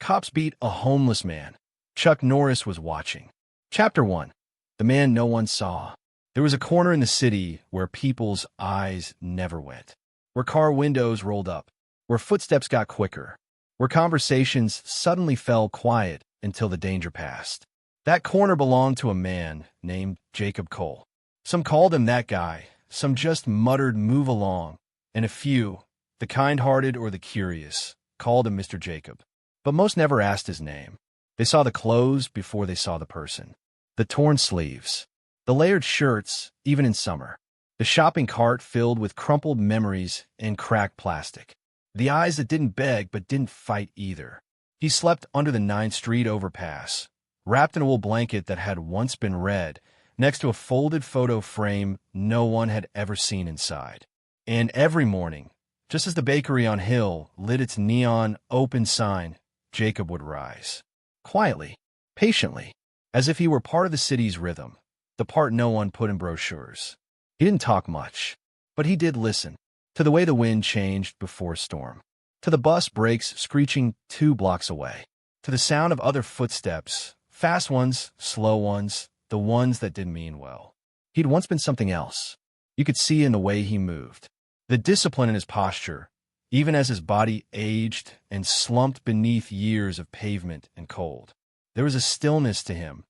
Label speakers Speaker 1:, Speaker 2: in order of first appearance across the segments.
Speaker 1: Cops beat a homeless man. Chuck Norris was watching. Chapter 1. The man no one saw. There was a corner in the city where people's eyes never went, where car windows rolled up, where footsteps got quicker, where conversations suddenly fell quiet until the danger passed. That corner belonged to a man named Jacob Cole. Some called him that guy, some just muttered "move along," and a few, the kind-hearted or the curious, called him Mr. Jacob. But most never asked his name. They saw the clothes before they saw the person. The torn sleeves, the layered shirts, even in summer, the shopping cart filled with crumpled memories and cracked plastic, the eyes that didn't beg but didn't fight either. He slept under the 9th Street overpass, wrapped in a wool blanket that had once been red, next to a folded photo frame no one had ever seen inside. And every morning, just as the bakery on Hill lit its neon open sign, Jacob would rise. Quietly, patiently, as if he were part of the city's rhythm, the part no one put in brochures. He didn't talk much, but he did listen, to the way the wind changed before a storm, to the bus brakes screeching 2 blocks away, to the sound of other footsteps, fast ones, slow ones, the ones that didn't mean well. He'd once been something else. You could see in the way he moved, the discipline in his posture, even as his body aged and slumped beneath years of pavement and cold. There was a stillness to him,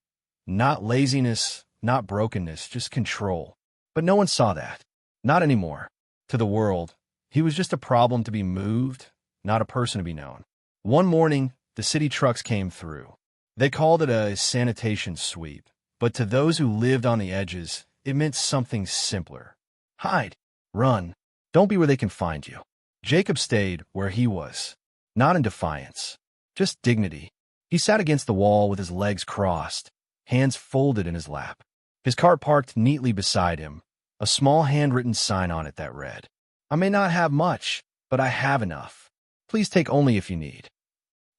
Speaker 1: not laziness, not brokenness, just control. But no one saw that. Not anymore. To the world, he was just a problem to be moved, not a person to be known. One morning, the city trucks came through. They called it a sanitation sweep, but to those who lived on the edges, it meant something simpler. Hide. Run. Don't be where they can find you. Jacob stayed where he was, not in defiance, just dignity. He sat against the wall with his legs crossed, hands folded in his lap. His cart parked neatly beside him, a small handwritten sign on it that read, "I may not have much, but I have enough. Please take only if you need."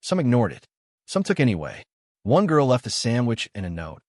Speaker 1: Some ignored it. Some took anyway. One girl left a sandwich and a note.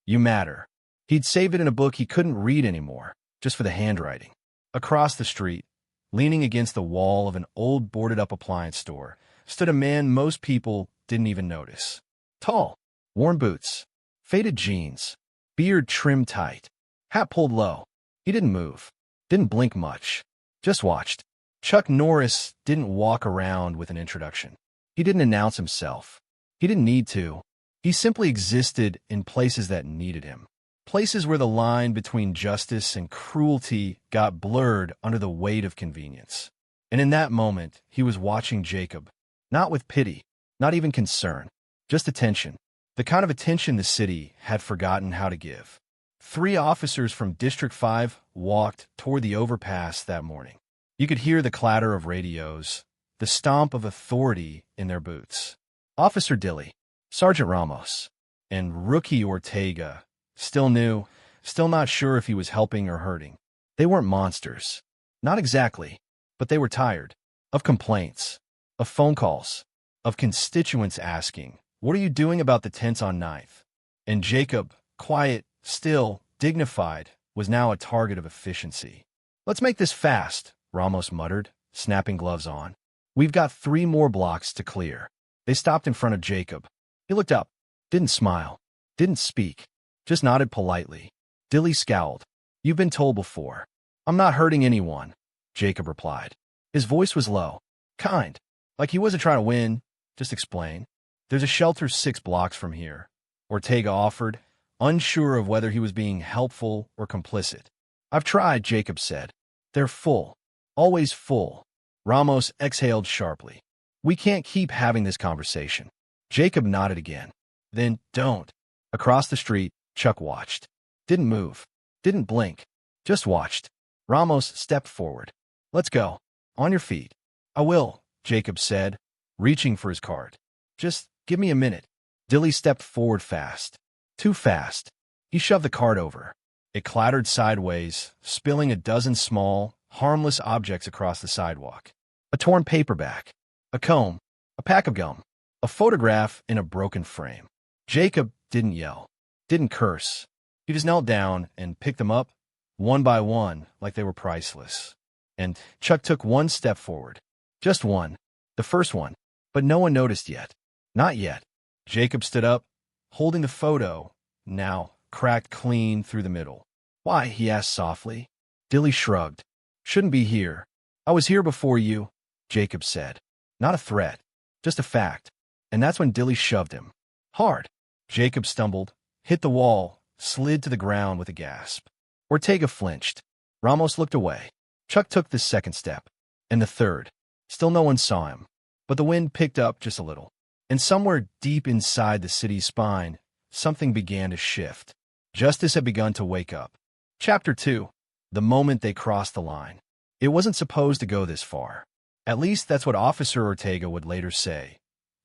Speaker 1: "You matter." He'd saved it in a book he couldn't read anymore, just for the handwriting. Across the street, leaning against the wall of an old boarded-up appliance store, stood a man most people didn't even notice. Tall, worn boots, faded jeans, beard trimmed tight, hat pulled low. He didn't move, didn't blink much, just watched. Chuck Norris didn't walk around with an introduction. He didn't announce himself. He didn't need to. He simply existed in places that needed him. Places where the line between justice and cruelty got blurred under the weight of convenience. And in that moment, he was watching Jacob, not with pity, not even concern, just attention, the kind of attention the city had forgotten how to give. 3 officers from District 5 walked toward the overpass that morning. You could hear the clatter of radios, the stomp of authority in their boots. Officer Dilly, Sergeant Ramos, and Rookie Ortega, still new, still not sure if he was helping or hurting. They weren't monsters. Not exactly, but they were tired. Of complaints, of phone calls, of constituents asking, "What are you doing about the tents on 9th?" And Jacob, quiet, still, dignified, was now a target of efficiency. "Let's make this fast," Ramos muttered, snapping gloves on. "We've got 3 more blocks to clear." They stopped in front of Jacob. He looked up, didn't smile, didn't speak, just nodded politely. Dilly scowled. "You've been told before." "I'm not hurting anyone," Jacob replied. His voice was low, kind, like he wasn't trying to win, just explain. "There's a shelter 6 blocks from here," Ortega offered, unsure of whether he was being helpful or complicit. "I've tried," Jacob said. "They're full. Always full." Ramos exhaled sharply. "We can't keep having this conversation." Jacob nodded again. "Then don't." Across the street, Chuck watched. Didn't move. Didn't blink. Just watched. Ramos stepped forward. "Let's go. On your feet." "I will," Jacob said, reaching for his cart. "Just give me a minute." Dilly stepped forward fast. Too fast. He shoved the cart over. It clattered sideways, spilling a dozen small, harmless objects across the sidewalk. A torn paperback. A comb. A pack of gum. A photograph in a broken frame. Jacob didn't yell. Didn't curse. He just knelt down and picked them up, one by one, like they were priceless. And Chuck took one step forward. Just one. The first one. But no one noticed yet. Not yet. Jacob stood up, holding the photo, now cracked clean through the middle. Why? He asked softly. Dilly shrugged. Shouldn't be here. I was here before you, Jacob said. Not a threat, just a fact. And that's when Dilly shoved him. Hard. Jacob stumbled, hit the wall, slid to the ground with a gasp. Ortega flinched. Ramos looked away. Chuck took the second step, and the third. Still no one saw him, but the wind picked up just a little. And somewhere deep inside the city's spine, something began to shift. Justice had begun to wake up. Chapter 2. The moment they crossed the line. It wasn't supposed to go this far. At least that's what Officer Ortega would later say.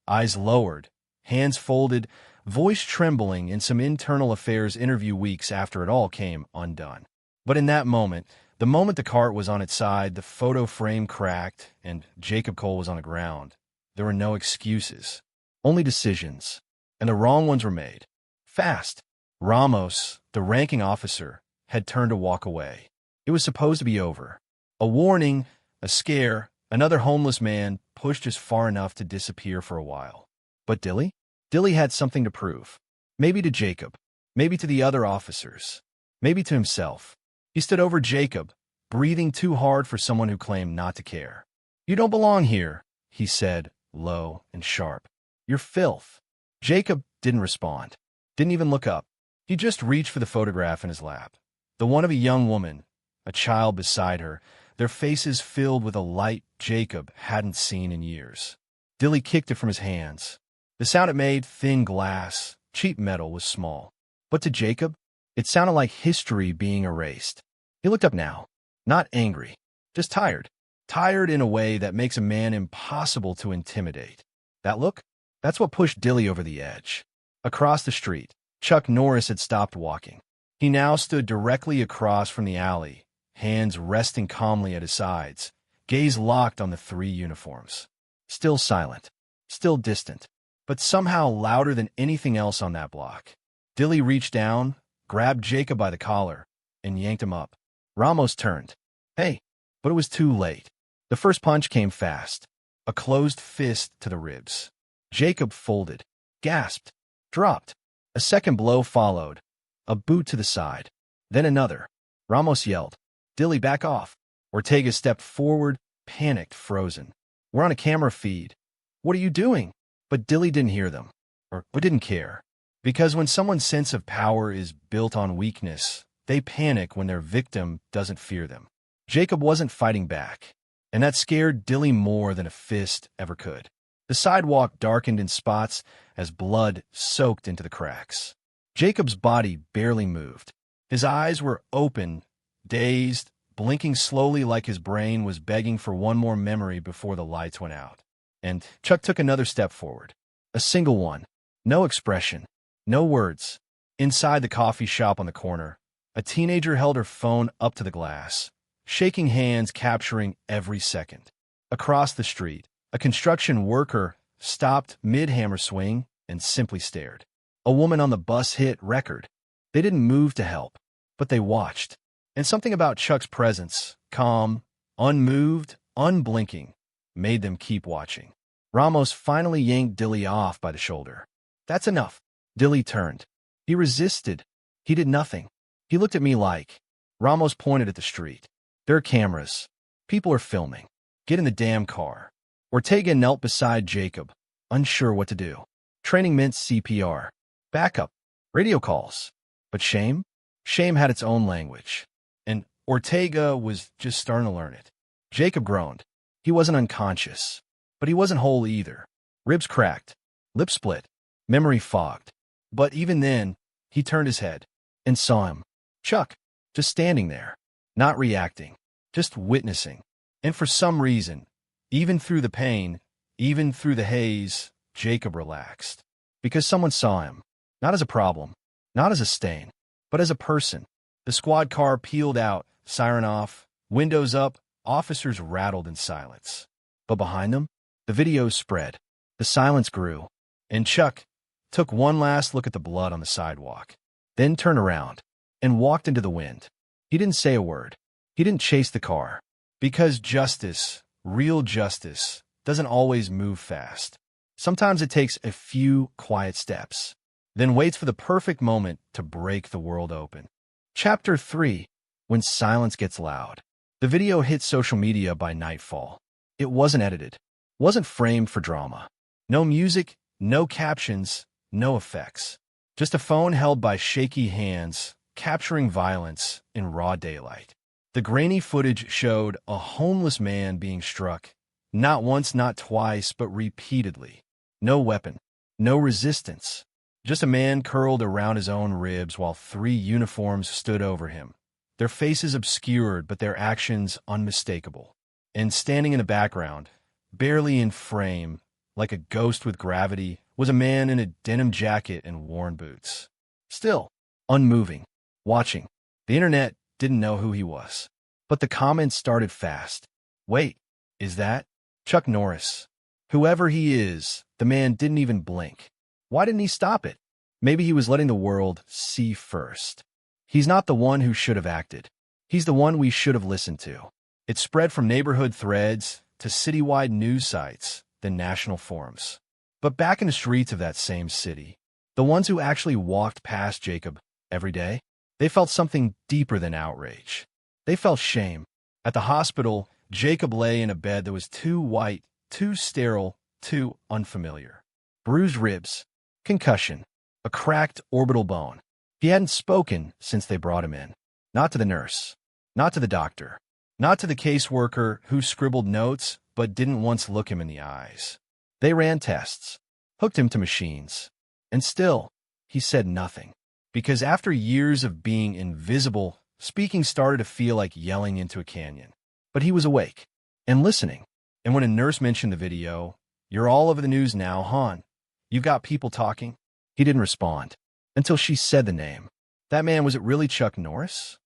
Speaker 1: Eyes lowered, hands folded, voice trembling in some internal affairs interview weeks after it all came undone. But in that moment, the moment the cart was on its side, the photo frame cracked, and Jacob Cole was on the ground, there were no excuses. Only decisions. And the wrong ones were made. Fast. Ramos, the ranking officer, had turned to walk away. It was supposed to be over. A warning, a scare, another homeless man pushed just far enough to disappear for a while. But Dilly? Dilly had something to prove. Maybe to Jacob. Maybe to the other officers. Maybe to himself. He stood over Jacob, breathing too hard for someone who claimed not to care. You don't belong here, he said, low and sharp. You're filth. Jacob didn't respond. Didn't even look up. He just reached for the photograph in his lap. The one of a young woman, a child beside her, their faces filled with a light Jacob hadn't seen in years. Dilly kicked it from his hands. The sound it made, thin glass, cheap metal, was small. But to Jacob, it sounded like history being erased. He looked up now, not angry, just tired. Tired in a way that makes a man impossible to intimidate. That look? That's what pushed Dilly over the edge. Across the street, Chuck Norris had stopped walking. He now stood directly across from the alley, hands resting calmly at his sides, gaze locked on the three uniforms. Still silent, still distant, but somehow louder than anything else on that block. Dilly reached down, grabbed Jacob by the collar, and yanked him up. Ramos turned. Hey, but it was too late. The first punch came fast, a closed fist to the ribs. Jacob folded, gasped, dropped. A second blow followed, a boot to the side, then another. Ramos yelled, Dilly, back off. Ortega stepped forward, panicked, frozen. We're on a camera feed. What are you doing? But Dilly didn't hear them, or didn't care. Because when someone's sense of power is built on weakness, they panic when their victim doesn't fear them. Jacob wasn't fighting back, and that scared Dilly more than a fist ever could. The sidewalk darkened in spots as blood soaked into the cracks. Jacob's body barely moved. His eyes were open, dazed, blinking slowly like his brain was begging for one more memory before the lights went out. And Chuck took another step forward. A single one. No expression. No words. Inside the coffee shop on the corner, a teenager held her phone up to the glass, shaking hands, capturing every second. Across the street, a construction worker stopped mid-hammer swing and simply stared. A woman on the bus hit record. They didn't move to help, but they watched. And something about Chuck's presence, calm, unmoved, unblinking, made them keep watching. Ramos finally yanked Dilly off by the shoulder. That's enough. Dilly turned. He resisted. He did nothing. He looked at me like. Ramos pointed at the street. There are cameras. People are filming. Get in the damn car. Ortega knelt beside Jacob, unsure what to do. Training meant CPR. Backup. Radio calls. But shame? Shame had its own language. And Ortega was just starting to learn it. Jacob groaned. He wasn't unconscious. But he wasn't whole either. Ribs cracked. Lips split. Memory fogged. But even then, he turned his head and saw him. Chuck, just standing there, not reacting, just witnessing. And for some reason, even through the pain, even through the haze, Jacob relaxed. Because someone saw him, not as a problem, not as a stain, but as a person. The squad car peeled out, siren off, windows up, officers rattled in silence. But behind them, the videos spread. The silence grew. And Chuck took one last look at the blood on the sidewalk, then turned around and walked into the wind. He didn't say a word. He didn't chase the car. Because justice, real justice, doesn't always move fast. Sometimes it takes a few quiet steps, then waits for the perfect moment to break the world open. Chapter 3. When silence gets loud. The video hit social media by nightfall. It wasn't edited, wasn't framed for drama. No music, no captions, no effects. Just a phone held by shaky hands, capturing violence in raw daylight. The grainy footage showed a homeless man being struck, not once, not twice, but repeatedly. No weapon, no resistance. Just a man curled around his own ribs while 3 uniforms stood over him, their faces obscured but their actions unmistakable. And standing in the background, barely in frame, like a ghost with gravity, was a man in a denim jacket and worn boots. Still, unmoving, watching. The internet didn't know who he was. But the comments started fast. Wait, is that Chuck Norris? Whoever he is, the man didn't even blink. Why didn't he stop it? Maybe he was letting the world see first. He's not the one who should have acted. He's the one we should have listened to. It spread from neighborhood threads to citywide news sites, then national forums. But back in the streets of that same city, the ones who actually walked past Jacob every day, they felt something deeper than outrage. They felt shame. At the hospital, Jacob lay in a bed that was too white, too sterile, too unfamiliar. Bruised ribs, concussion, a cracked orbital bone. He hadn't spoken since they brought him in. Not to the nurse, not to the doctor, not to the caseworker who scribbled notes but didn't once look him in the eyes. They ran tests, hooked him to machines, and still, he said nothing. Because after years of being invisible, speaking started to feel like yelling into a canyon. But he was awake and listening. And when a nurse mentioned the video, "You're all over the news now, hon. You've got people talking," he didn't respond until she said the name. That man, was it really Chuck Norris?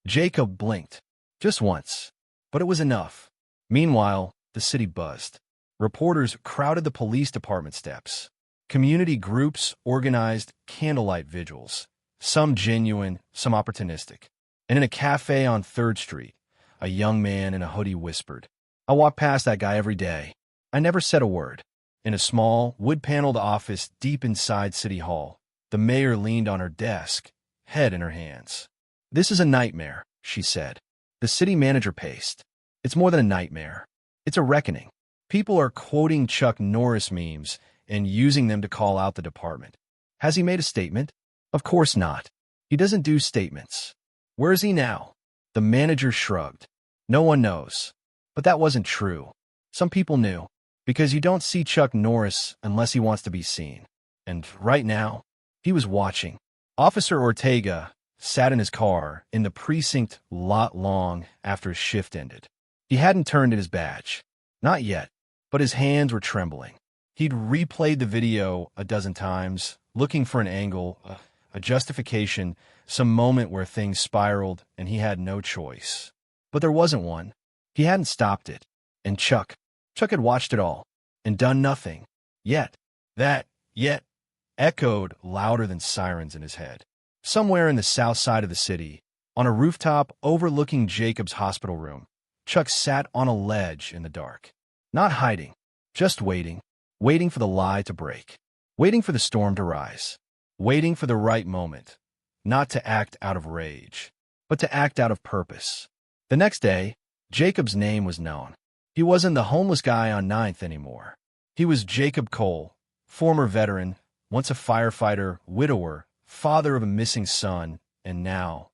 Speaker 1: Jacob blinked, just once, but it was enough. Meanwhile, the city buzzed. Reporters crowded the police department steps. Community groups organized candlelight vigils, some genuine, some opportunistic. And in a cafe on 3rd Street, a young man in a hoodie whispered, "I walk past that guy every day." I never said a word. In a small, wood-paneled office deep inside City Hall, the mayor leaned on her desk, head in her hands. "This is a nightmare," she said. The city manager paced. "It's more than a nightmare. It's a reckoning. People are quoting Chuck Norris memes and using them to call out the department. Has he made a statement? Of course not. He doesn't do statements. Where is he now?" The manager shrugged. "No one knows." But that wasn't true. Some people knew, because you don't see Chuck Norris unless he wants to be seen. And right now, he was watching. Officer Ortega sat in his car in the precinct lot long after his shift ended. He hadn't turned in his badge. Not yet, but his hands were trembling. He'd replayed the video a dozen times, looking for an angle, a justification, some moment where things spiraled and he had no choice. But there wasn't one. He hadn't stopped it. And Chuck had watched it all and done nothing. Yet, that "yet" echoed louder than sirens in his head. Somewhere in the south side of the city, on a rooftop overlooking Jacob's hospital room, Chuck sat on a ledge in the dark. Not hiding, just waiting. Waiting for the lie to break. Waiting for the storm to rise. Waiting for the right moment. Not to act out of rage, but to act out of purpose. The next day, Jacob's name was known. He wasn't the homeless guy on 9th anymore. He was Jacob Cole, former veteran, once a firefighter, widower, father of a missing son, and now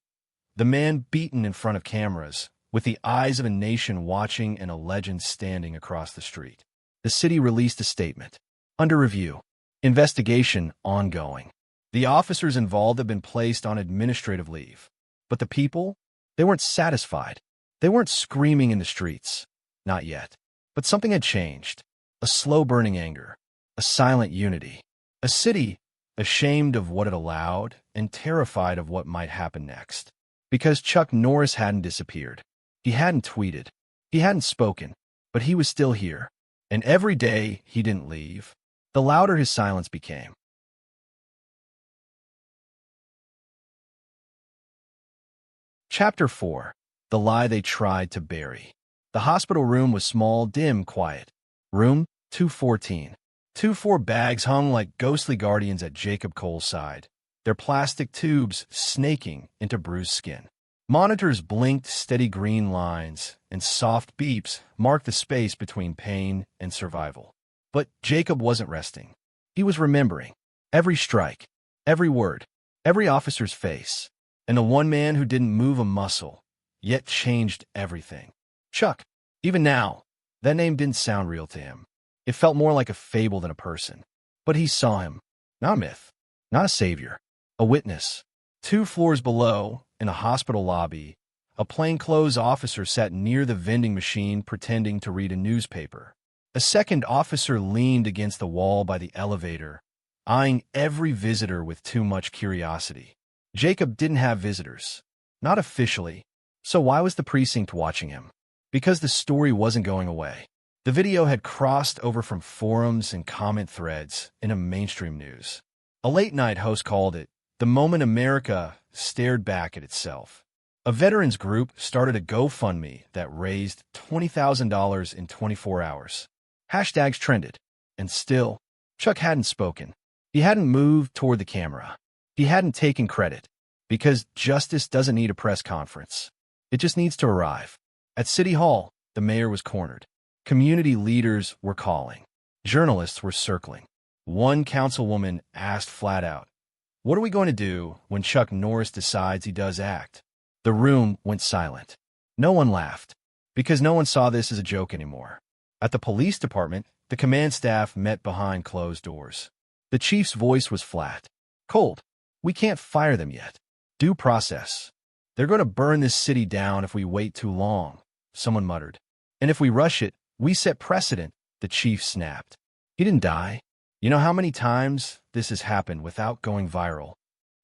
Speaker 1: the man beaten in front of cameras, with the eyes of a nation watching and a legend standing across the street. The city released a statement. Under review. Investigation ongoing. The officers involved have been placed on administrative leave. But the people? They weren't satisfied. They weren't screaming in the streets. Not yet. But something had changed. A slow-burning anger. A silent unity. A city ashamed of what it allowed and terrified of what might happen next. Because Chuck Norris hadn't disappeared. He hadn't tweeted. He hadn't spoken. But he was still here. And every day he didn't leave, the louder his silence became. Chapter 4. The Lie They Tried to Bury. The hospital room was small, dim, quiet. Room 214. 2-4 bags hung like ghostly guardians at Jacob Cole's side, their plastic tubes snaking into bruised skin. Monitors blinked steady green lines, and soft beeps marked the space between pain and survival. But Jacob wasn't resting. He was remembering every strike, every word, every officer's face, and the one man who didn't move a muscle, yet changed everything. Chuck. Even now, that name didn't sound real to him. It felt more like a fable than a person. But he saw him. Not a myth, not a savior, a witness. 2 floors below, in a hospital lobby, a plainclothes officer sat near the vending machine pretending to read a newspaper. A second officer leaned against the wall by the elevator, eyeing every visitor with too much curiosity. Jacob didn't have visitors. Not officially. So why was the precinct watching him? Because the story wasn't going away. The video had crossed over from forums and comment threads into mainstream news. A late-night host called it the moment America stared back at itself. A veterans group started a GoFundMe that raised $20,000 in 24 hours. Hashtags trended. And still, Chuck hadn't spoken. He hadn't moved toward the camera. He hadn't taken credit. Because justice doesn't need a press conference. It just needs to arrive. At City Hall, the mayor was cornered. Community leaders were calling. Journalists were circling. One councilwoman asked flat out, "What are we going to do when Chuck Norris decides he does act?" The room went silent. No one laughed, because no one saw this as a joke anymore. At the police department, the command staff met behind closed doors. The chief's voice was flat. Cold. "We can't fire them yet. Due process. They're going to burn this city down if we wait too long," someone muttered. "And if we rush it, we set precedent," the chief snapped. He didn't die. You know how many times this has happened without going viral?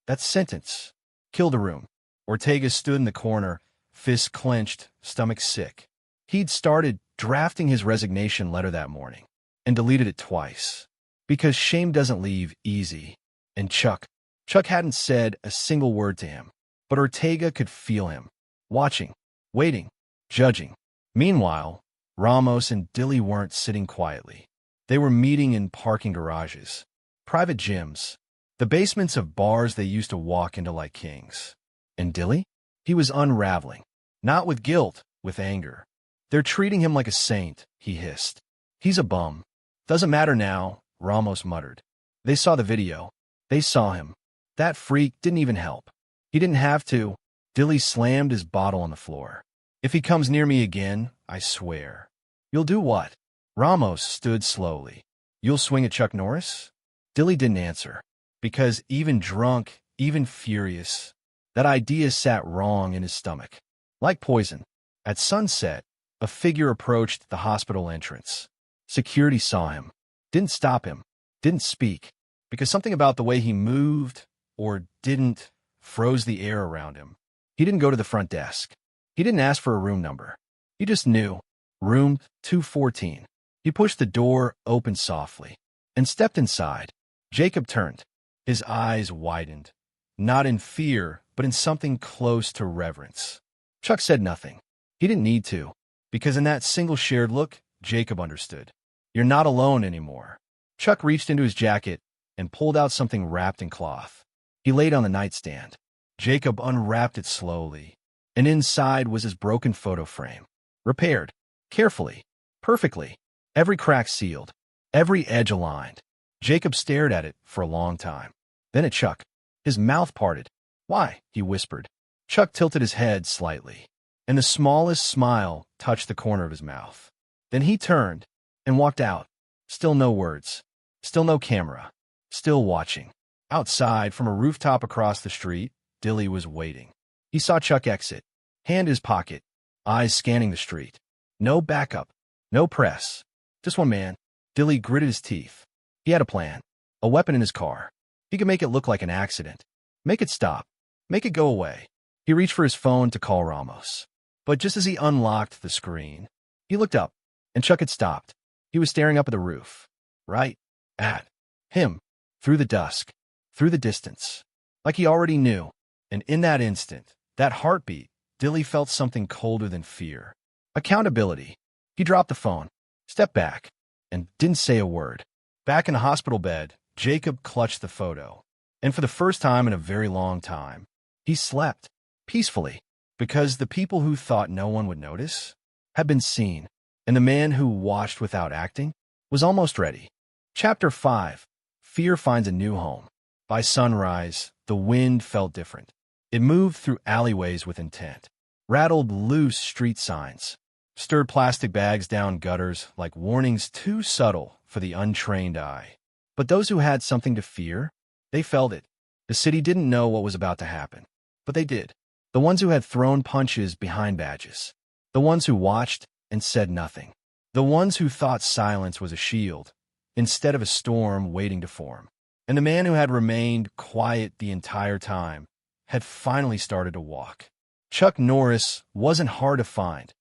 Speaker 1: That sentence killed the room. Ortega stood in the corner, fists clenched, stomach sick. He'd started drafting his resignation letter that morning and deleted it twice. Because shame doesn't leave easy. And Chuck hadn't said a single word to him. But Ortega could feel him, watching, waiting, judging. Meanwhile, Ramos and Dilly weren't sitting quietly. They were meeting in parking garages, private gyms, the basements of bars they used to walk into like kings. And Dilly? He was unraveling, not with guilt, with anger. "They're treating him like a saint," he hissed. "He's a bum. Doesn't matter now," Ramos muttered. They saw the video. They saw him. That freak didn't even help. He didn't have to. Dilly slammed his bottle on the floor. "If he comes near me again, I swear." "You'll do what?" Ramos stood slowly. "You'll swing at Chuck Norris?" Dilly didn't answer. Because even drunk, even furious, that idea sat wrong in his stomach. Like poison. At sunset, a figure approached the hospital entrance. Security saw him. Didn't stop him. Didn't speak. Because something about the way he moved, or didn't, froze the air around him. He didn't go to the front desk. He didn't ask for a room number. He just knew. Room 214. He pushed the door open softly and stepped inside. Jacob turned. His eyes widened. Not in fear, but in something close to reverence. Chuck said nothing. He didn't need to, because in that single shared look, Jacob understood. "You're not alone anymore." Chuck reached into his jacket and pulled out something wrapped in cloth. He laid on the nightstand. Jacob unwrapped it slowly, and inside was his broken photo frame. Repaired. Carefully. Perfectly. Every crack sealed. Every edge aligned. Jacob stared at it for a long time. Then at Chuck. His mouth parted. "Why?" he whispered. Chuck tilted his head slightly, and the smallest smile touched the corner of his mouth. Then he turned and walked out. Still no words. Still no camera. Still watching. Outside, from a rooftop across the street, Dilly was waiting. He saw Chuck exit, hand in his pocket, eyes scanning the street. No backup. No press. Just one man. Dilly gritted his teeth. He had a plan. A weapon in his car. He could make it look like an accident. Make it stop. Make it go away. He reached for his phone to call Ramos. But just as he unlocked the screen, he looked up, and Chuck had stopped. He was staring up at the roof. Right at him. Through the dusk. Through the distance. Like he already knew. And in that instant, that heartbeat, Dilly felt something colder than fear. Accountability. He dropped the phone, stepped back, and didn't say a word. Back in the hospital bed, Jacob clutched the photo. And for the first time in a very long time, he slept peacefully because the people who thought no one would notice had been seen, and the man who watched without acting was almost ready. Chapter 5. Fear Finds a New Home. By sunrise, the wind felt different. It moved through alleyways with intent, rattled loose street signs, stirred plastic bags down gutters like warnings too subtle for the untrained eye. But those who had something to fear, they felt it. The city didn't know what was about to happen, but they did. The ones who had thrown punches behind badges. The ones who watched and said nothing. The ones who thought silence was a shield instead of a storm waiting to form. And the man who had remained quiet the entire time had finally started to walk. Chuck Norris wasn't hard to find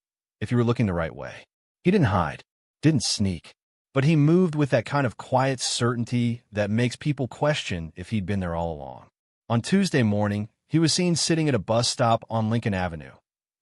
Speaker 1: if you were looking the right way. He didn't hide, didn't sneak, but he moved with that kind of quiet certainty that makes people question if he'd been there all along. On Tuesday morning, he was seen sitting at a bus stop on Lincoln Avenue,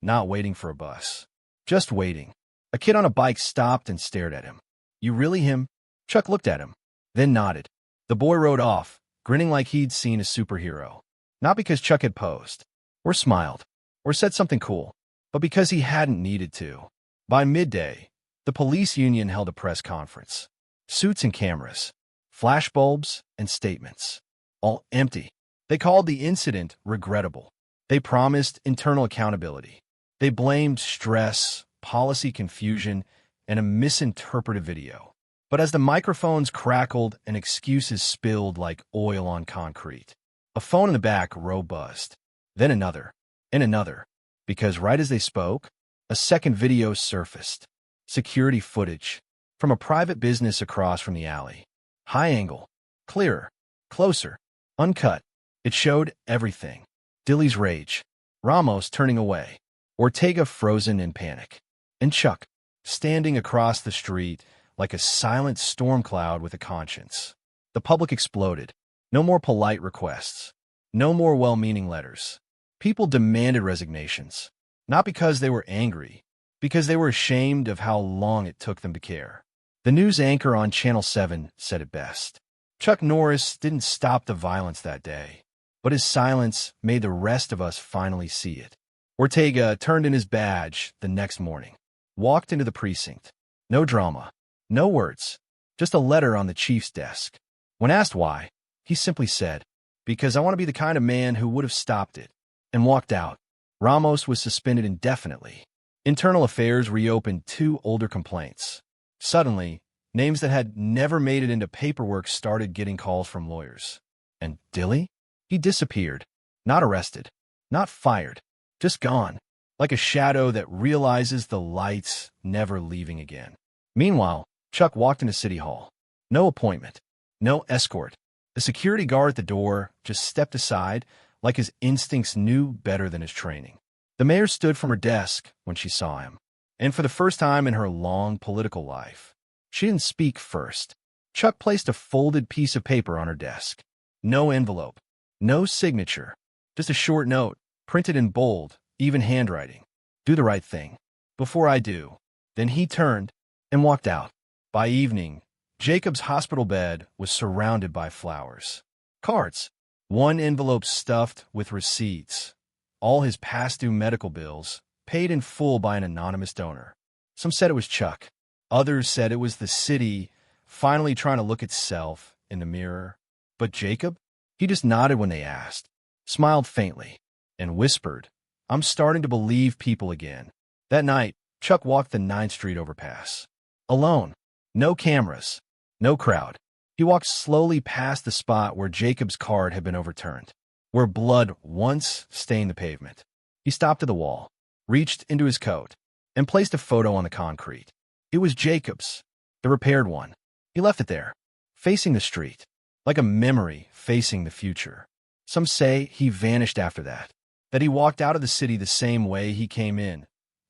Speaker 1: not waiting for a bus, just waiting. A kid on a bike stopped and stared at him. "You really him?" Chuck looked at him, then nodded. The boy rode off, grinning like he'd seen a superhero. Not because Chuck had posed, or smiled, or said something cool, but because he hadn't needed to. By midday, the police union held a press conference. Suits and cameras, flashbulbs and statements, all empty. They called the incident regrettable. They promised internal accountability. They blamed stress, policy confusion, and a misinterpreted video. But as the microphones crackled and excuses spilled like oil on concrete, a phone in the back row buzzed. Then another, and another. Because right as they spoke, a second video surfaced. Security footage from a private business across from the alley. High angle, clearer, closer, uncut. It showed everything. Dilly's rage, Ramos turning away, Ortega frozen in panic, and Chuck standing across the street like a silent storm cloud with a conscience. The public exploded. No more polite requests. No more well-meaning letters. People demanded resignations, not because they were angry, because they were ashamed of how long it took them to care. The news anchor on Channel 7 said it best. Chuck Norris didn't stop the violence that day, but his silence made the rest of us finally see it. Ortega turned in his badge the next morning, walked into the precinct. No drama, no words, just a letter on the chief's desk. When asked why, he simply said, "Because I want to be the kind of man who would have stopped it," and walked out. Ramos was suspended indefinitely. Internal Affairs reopened 2 older complaints. Suddenly, names that had never made it into paperwork started getting calls from lawyers. And Dilly? He disappeared. Not arrested. Not fired. Just gone. Like a shadow that realizes the light's never leaving again. Meanwhile, Chuck walked into City Hall. No appointment. No escort. The security guard at the door just stepped aside like his instincts knew better than his training. The mayor stood from her desk when she saw him. And for the first time in her long political life, she didn't speak first. Chuck placed a folded piece of paper on her desk. No envelope. No signature. Just a short note, printed in bold, even handwriting. "Do the right thing. Before I do." Then he turned and walked out. By evening, Jacob's hospital bed was surrounded by flowers. Cards. One envelope stuffed with receipts. All his past due medical bills, paid in full by an anonymous donor. Some said it was Chuck. Others said it was the city finally trying to look itself in the mirror. But Jacob? He just nodded when they asked, smiled faintly, and whispered, "I'm starting to believe people again." That night, Chuck walked the 9th Street overpass. Alone. No cameras. No crowd. He walked slowly past the spot where Jacob's card had been overturned, where blood once stained the pavement. He stopped at the wall, reached into his coat, and placed a photo on the concrete. It was Jacob's, the repaired one. He left it there, facing the street, like a memory facing the future. Some say he vanished after that he walked out of the city the same way he came in,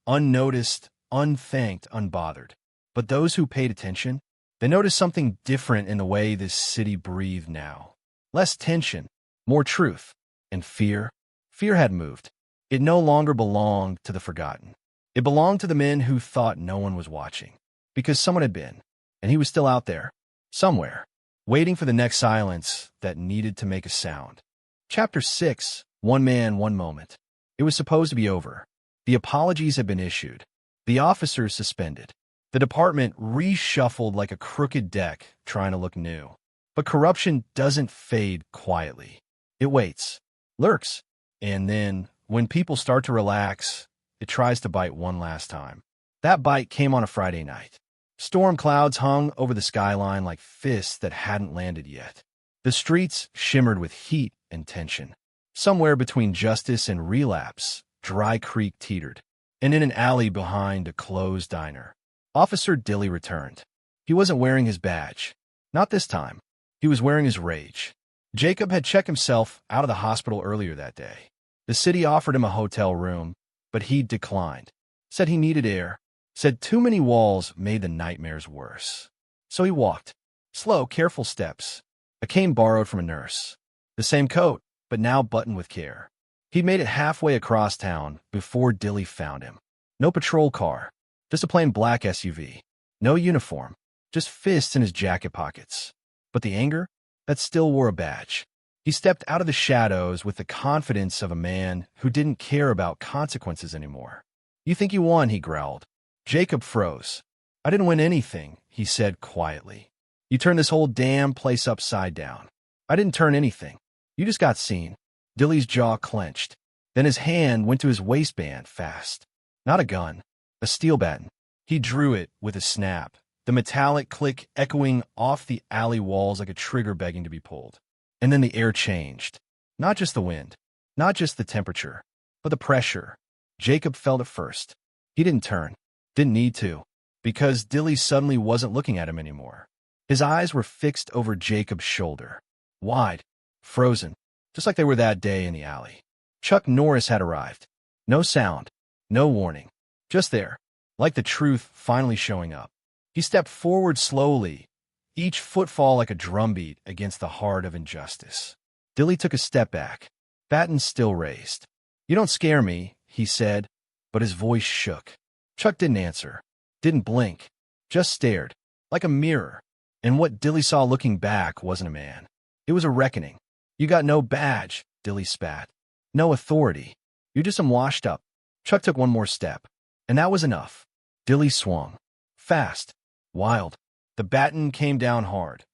Speaker 1: unnoticed, unthanked, unbothered. But those who paid attention, they noticed something different in the way this city breathed now. Less tension, more truth, and fear. Fear had moved. It no longer belonged to the forgotten. It belonged to the men who thought no one was watching, because someone had been, and he was still out there, somewhere, waiting for the next silence that needed to make a sound. Chapter 6, One Man, One Moment. It was supposed to be over. The apologies had been issued. The officers suspended. The department reshuffled like a crooked deck trying to look new. But corruption doesn't fade quietly. It waits, lurks, and then, when people start to relax, it tries to bite one last time. That bite came on a Friday night. Storm clouds hung over the skyline like fists that hadn't landed yet. The streets shimmered with heat and tension. Somewhere between justice and relapse, Dry Creek teetered, and in an alley behind a closed diner, Officer Dilly returned. He wasn't wearing his badge. Not this time. He was wearing his rage. Jacob had checked himself out of the hospital earlier that day. The city offered him a hotel room, but he declined. Said he needed air. Said too many walls made the nightmares worse. So he walked. Slow, careful steps. A cane borrowed from a nurse. The same coat, but now buttoned with care. He'd made it halfway across town before Dilly found him. No patrol car. Just a plain black SUV. No uniform. Just fists in his jacket pockets. But the anger? That still wore a badge. He stepped out of the shadows with the confidence of a man who didn't care about consequences anymore. "You think you won," he growled. Jacob froze. "I didn't win anything," he said quietly. "You turned this whole damn place upside down." "I didn't turn anything. You just got seen." Dilly's jaw clenched. Then his hand went to his waistband fast. Not a gun. A steel baton. He drew it with a snap, the metallic click echoing off the alley walls like a trigger begging to be pulled. And then the air changed. Not just the wind, not just the temperature, but the pressure. Jacob felt it first. He didn't turn. Didn't need to. Because Dilly suddenly wasn't looking at him anymore. His eyes were fixed over Jacob's shoulder. Wide. Frozen. Just like they were that day in the alley. Chuck Norris had arrived. No sound. No warning. Just there. Like the truth finally showing up. He stepped forward slowly, each footfall like a drumbeat against the heart of injustice. Dilly took a step back, baton still raised. "You don't scare me," he said, but his voice shook. Chuck didn't answer, didn't blink, just stared, like a mirror. And what Dilly saw looking back wasn't a man. It was a reckoning. "You got no badge," Dilly spat. "No authority. You're just some washed up." Chuck took one more step, and that was enough. Dilly swung. Fast. Wild. The baton came down hard,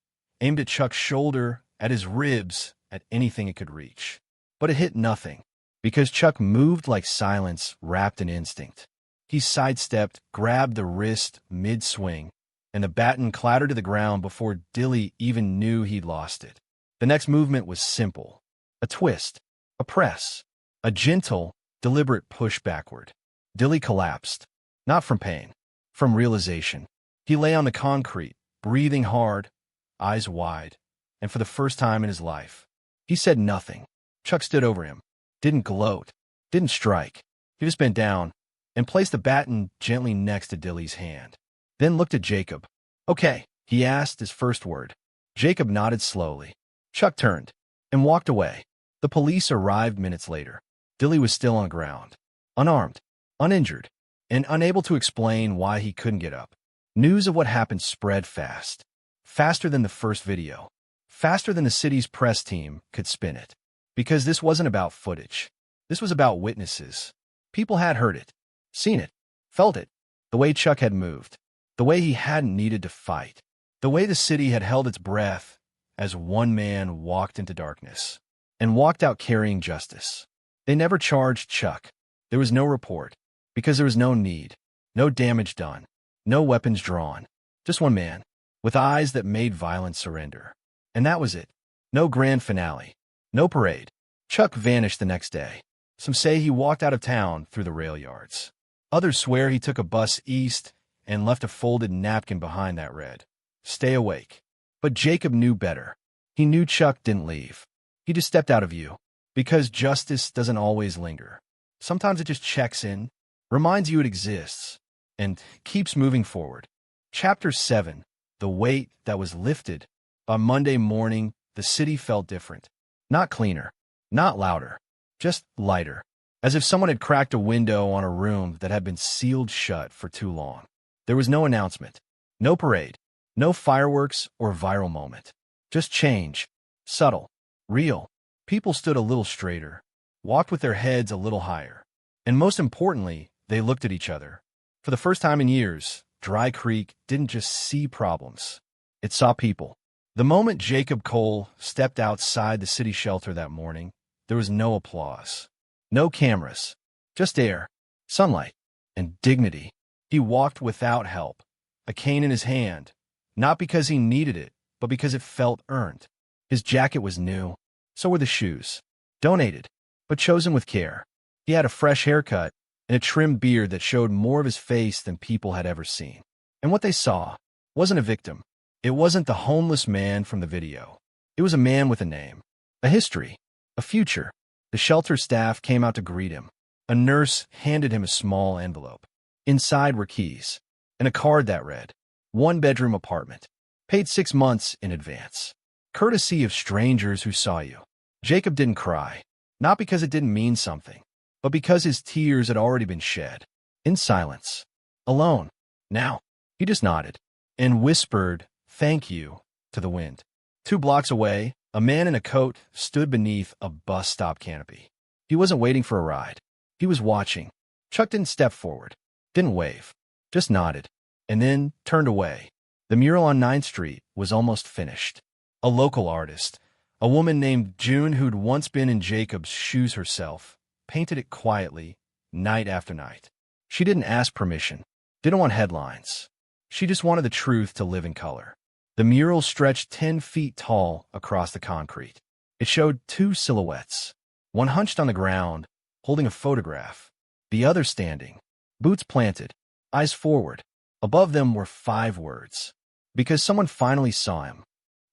Speaker 1: aimed at Chuck's shoulder, at his ribs, at anything it could reach. But it hit nothing, because Chuck moved like silence wrapped in instinct. He sidestepped, grabbed the wrist mid-swing, and the baton clattered to the ground before Dilly even knew he'd lost it. The next movement was simple. A twist. A press. A gentle, deliberate push backward. Dilly collapsed. Not from pain. From realization. He lay on the concrete, breathing hard, eyes wide, and for the first time in his life, he said nothing. Chuck stood over him, didn't gloat, didn't strike. He just bent down and placed the baton gently next to Dilly's hand. Then looked at Jacob. "Okay," he asked, his first word. Jacob nodded slowly. Chuck turned and walked away. The police arrived minutes later. Dilly was still on the ground, unarmed, uninjured, and unable to explain why he couldn't get up. News of what happened spread fast. Faster than the first video. Faster than the city's press team could spin it. Because this wasn't about footage. This was about witnesses. People had heard it, seen it, felt it. The way Chuck had moved. The way he hadn't needed to fight. The way the city had held its breath as one man walked into darkness. And walked out carrying justice. They never charged Chuck. There was no report. Because there was no need. No damage done. No weapons drawn. Just one man, with eyes that made violence surrender. And that was it. No grand finale. No parade. Chuck vanished the next day. Some say he walked out of town through the rail yards. Others swear he took a bus east and left a folded napkin behind that read, "Stay awake." But Jacob knew better. He knew Chuck didn't leave. He just stepped out of view. Because justice doesn't always linger. Sometimes it just checks in, reminds you it exists, and keeps moving forward. Chapter 7. The weight that was lifted. On Monday morning, the city felt different. Not cleaner, not louder, just lighter. As if someone had cracked a window on a room that had been sealed shut for too long. There was no announcement, no parade, No fireworks or viral moment. Just change. Subtle. Real. People stood a little straighter, walked with their heads a little higher. And most importantly, they looked at each other. For the first time in years, Dry Creek didn't just see problems. It saw people. The moment Jacob Cole stepped outside the city shelter that morning, there was no applause. No cameras. Just air, sunlight, and dignity. He walked without help, a cane in his hand, not because he needed it, but because it felt earned. His jacket was new. So were the shoes. Donated, but chosen with care. He had a fresh haircut and a trimmed beard that showed more of his face than people had ever seen. And what they saw wasn't a victim. It wasn't the homeless man from the video. It was a man with a name, a history, a future. The shelter staff came out to greet him. A nurse handed him a small envelope. Inside were keys and a card that read, one-bedroom apartment, paid 6 months in advance. Courtesy of strangers who saw you. Jacob didn't cry, not because it didn't mean something, but because his tears had already been shed. In silence. Alone. Now. He just nodded and whispered, "Thank you," to the wind. 2 blocks away, a man in a coat stood beneath a bus stop canopy. He wasn't waiting for a ride. He was watching. Chuck didn't step forward, didn't wave, just nodded, and then turned away. The mural on 9th Street was almost finished. A local artist, a woman named June who'd once been in Jacob's shoes herself, painted it quietly, night after night. She didn't ask permission, didn't want headlines. She just wanted the truth to live in color. The mural stretched 10 feet tall across the concrete. It showed 2 silhouettes, one hunched on the ground, holding a photograph, the other standing, boots planted, eyes forward. Above them were 5 words. Because someone finally saw him.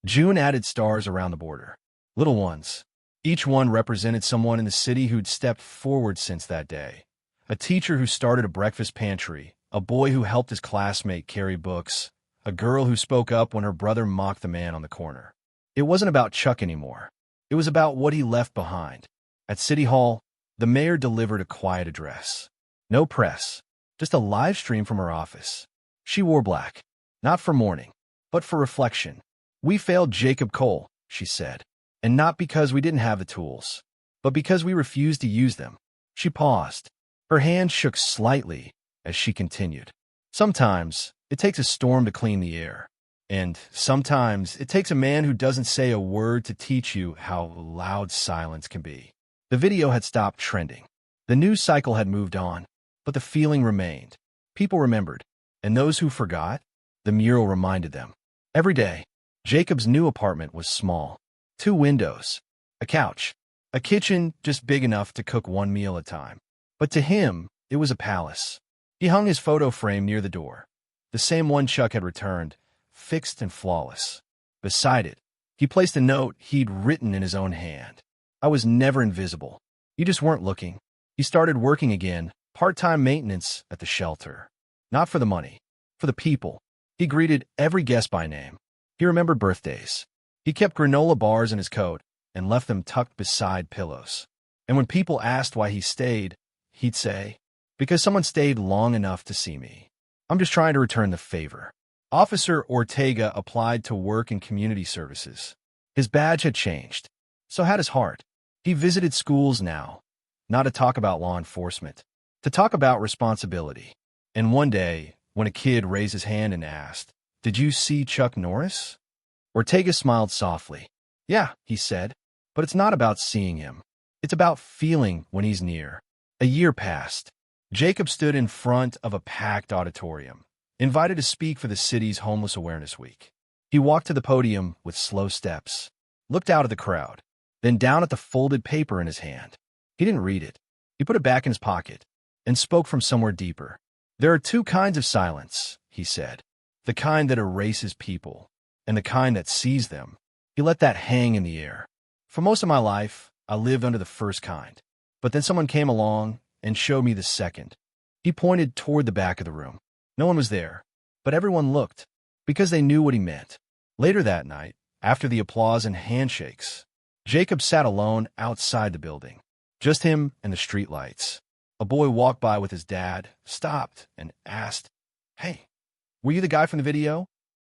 Speaker 1: June added stars around the border. Little ones. Each one represented someone in the city who'd stepped forward since that day. A teacher who started a breakfast pantry, a boy who helped his classmate carry books, a girl who spoke up when her brother mocked the man on the corner. It wasn't about Chuck anymore. It was about what he left behind. At City Hall, the mayor delivered a quiet address. No press, just a live stream from her office. She wore black, not for mourning, but for reflection. "We failed Jacob Cole," she said, "and not because we didn't have the tools, but because we refused to use them." She paused. Her hand shook slightly as she continued. "Sometimes it takes a storm to clean the air, and sometimes it takes a man who doesn't say a word to teach you how loud silence can be." The video had stopped trending. The news cycle had moved on, but the feeling remained. People remembered, and those who forgot, the mural reminded them. Every day, Jacob's new apartment was small. 2 windows, a couch, a kitchen just big enough to cook 1 meal at a time. But to him, it was a palace. He hung his photo frame near the door, the same one Chuck had returned, fixed and flawless. Beside it, he placed a note he'd written in his own hand. "I was never invisible. You just weren't looking." He started working again, part-time maintenance at the shelter. Not for the money, for the people. He greeted every guest by name. He remembered birthdays. He kept granola bars in his coat and left them tucked beside pillows. And when people asked why he stayed, he'd say, "Because someone stayed long enough to see me. I'm just trying to return the favor." Officer Ortega applied to work in community services. His badge had changed. So had his heart. He visited schools now, not to talk about law enforcement, to talk about responsibility. And one day, when a kid raised his hand and asked, "Did you see Chuck Norris?" Ortega smiled softly. "Yeah," he said, "but it's not about seeing him. It's about feeling when he's near." A year passed. Jacob stood in front of a packed auditorium, invited to speak for the city's Homeless Awareness Week. He walked to the podium with slow steps, looked out at the crowd, then down at the folded paper in his hand. He didn't read it. He put it back in his pocket and spoke from somewhere deeper. "There are 2 kinds of silence," he said. "The kind that erases people, and the kind that sees them." He let that hang in the air. "For most of my life, I lived under the first kind. But then someone came along and showed me the second." He pointed toward the back of the room. No one was there, but everyone looked, because they knew what he meant. Later that night, after the applause and handshakes, Jacob sat alone outside the building. Just him and the streetlights. A boy walked by with his dad, stopped, and asked, "Hey, were you the guy from the video?"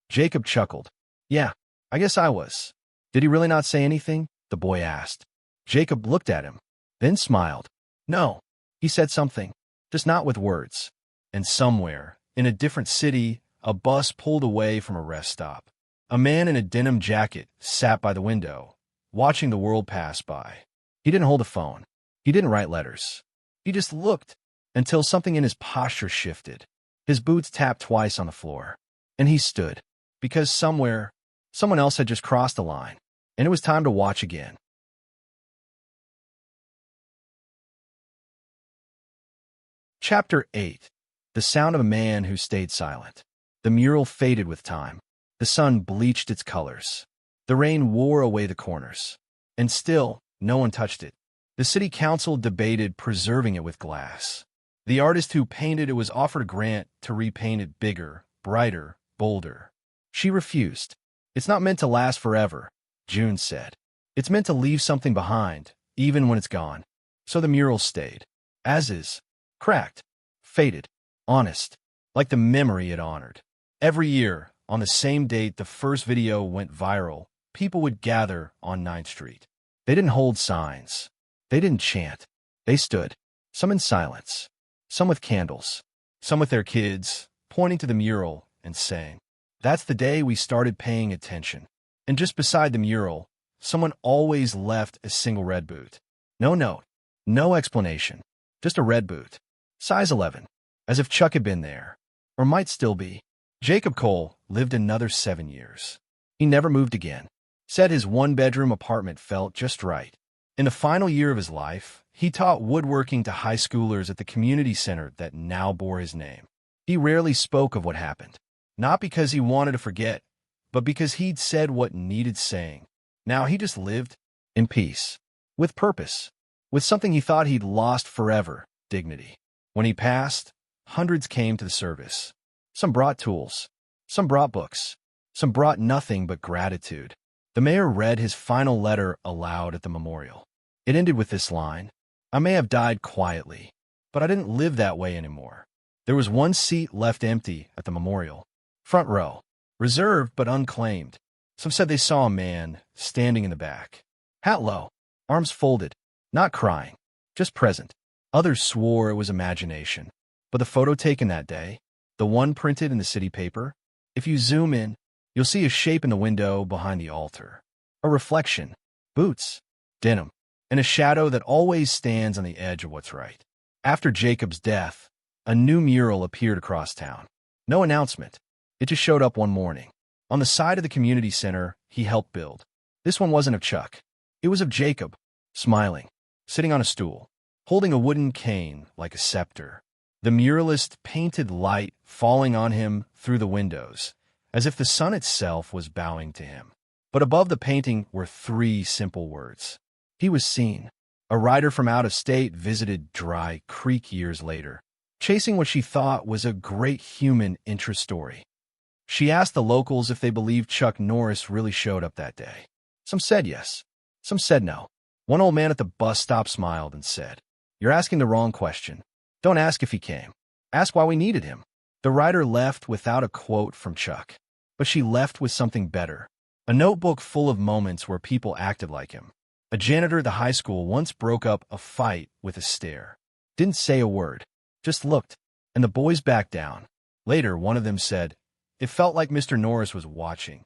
Speaker 1: Jacob chuckled. Yeah, I guess I was. Did he really not say anything? The boy asked. Jacob looked at him, then smiled. No, he said something, just not with words. And somewhere, in a different city, a bus pulled away from a rest stop. A man in a denim jacket sat by the window, watching the world pass by. He didn't hold a phone. He didn't write letters. He just looked until something in his posture shifted. His boots tapped twice on the floor. And he stood, because somewhere, someone else had just crossed the line, and it was time to watch again. Chapter 8. The Sound of a Man Who Stayed Silent. The mural faded with time. The sun bleached its colors. The rain wore away the corners. And still, no one touched it. The city council debated preserving it with glass. The artist who painted it was offered a grant to repaint it bigger, brighter, bolder. She refused. It's not meant to last forever, June said. It's meant to leave something behind, even when it's gone. So the mural stayed. As is. Cracked. Faded. Honest. Like the memory it honored. Every year, on the same date the first video went viral, people would gather on 9th Street. They didn't hold signs. They didn't chant. They stood. Some in silence. Some with candles. Some with their kids, pointing to the mural and saying, "That's the day we started paying attention." And just beside the mural, someone always left a single red boot. No note. No explanation. Just a red boot. Size 11. As if Chuck had been there. Or might still be. Jacob Cole lived another 7 years. He never moved again. Said his one-bedroom apartment felt just right. In the final year of his life, he taught woodworking to high schoolers at the community center that now bore his name. He rarely spoke of what happened. Not because he wanted to forget, but because he'd said what needed saying. Now he just lived in peace. With purpose. With something he thought he'd lost forever, dignity. When he passed, hundreds came to the service. Some brought tools. Some brought books. Some brought nothing but gratitude. The mayor read his final letter aloud at the memorial. It ended with this line, "I may have died quietly, but I didn't live that way anymore." There was one seat left empty at the memorial. Front row. Reserved but unclaimed. Some said they saw a man standing in the back. Hat low. Arms folded. Not crying. Just present. Others swore it was imagination. But the photo taken that day, the one printed in the city paper, if you zoom in, you'll see a shape in the window behind the altar. A reflection. Boots. Denim. And a shadow that always stands on the edge of what's right. After Jacob's death, a new mural appeared across town. No announcement. It just showed up one morning. On the side of the community center he helped build. This one wasn't of Chuck. It was of Jacob, smiling, sitting on a stool, holding a wooden cane like a scepter. The muralist painted light falling on him through the windows, as if the sun itself was bowing to him. But above the painting were 3 simple words. He was seen. A writer from out of state visited Dry Creek years later, chasing what she thought was a great human interest story. She asked the locals if they believed Chuck Norris really showed up that day. Some said yes. Some said no. One old man at the bus stop smiled and said, "You're asking the wrong question. Don't ask if he came. Ask why we needed him." The writer left without a quote from Chuck. But she left with something better. A notebook full of moments where people acted like him. A janitor at the high school once broke up a fight with a stare. Didn't say a word. Just looked. And the boys backed down. Later, one of them said, "It felt like Mr. Norris was watching."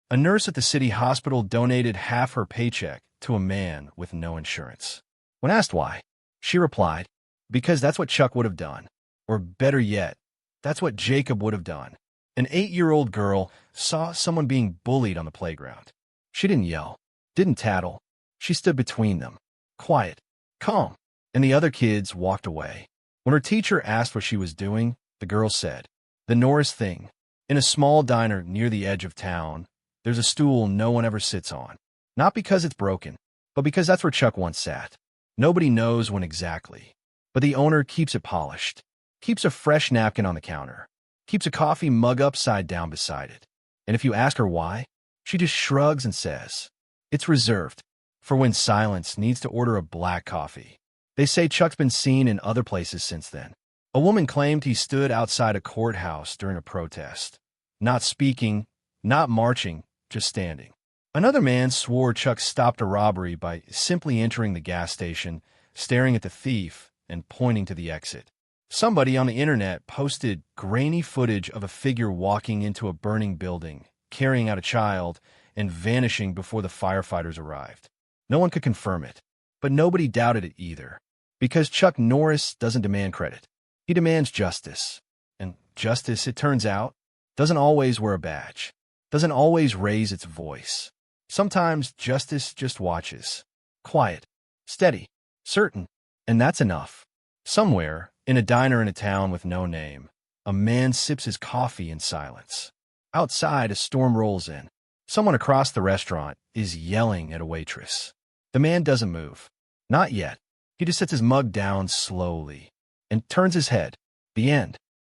Speaker 1: A nurse at the city hospital donated half her paycheck to a man with no insurance. When asked why, she replied, "Because that's what Chuck would have done. Or better yet, that's what Jacob would have done." An 8-year-old girl saw someone being bullied on the playground. She didn't yell, didn't tattle. She stood between them, quiet, calm, and the other kids walked away. When her teacher asked what she was doing, the girl said, "The Norris thing. In a small diner near the edge of town, there's a stool no one ever sits on. Not because it's broken, but because that's where Chuck once sat. Nobody knows when exactly. But the owner keeps it polished, keeps a fresh napkin on the counter, keeps a coffee mug upside down beside it. And if you ask her why, she just shrugs and says, it's reserved for when silence needs to order a black coffee." They say Chuck's been seen in other places since then. A woman claimed he stood outside a courthouse during a protest, not speaking, Not marching, just standing. Another man swore Chuck stopped a robbery by simply entering the gas station, staring at the thief, and pointing to the exit. Somebody on the internet posted grainy footage of a figure walking into a burning building, carrying out a child, and vanishing before the firefighters arrived. No one could confirm it, but nobody doubted it either. Because Chuck Norris doesn't demand credit. He demands justice. And justice, it turns out, doesn't always wear a badge, doesn't always raise its voice. Sometimes justice just watches. Quiet, steady, certain, and that's enough. Somewhere, in a diner in a town with no name, a man sips his coffee in silence. Outside, a storm rolls in. Someone across the restaurant is yelling at a waitress. The man doesn't move. Not yet. He just sets his mug down slowly and turns his head. The end.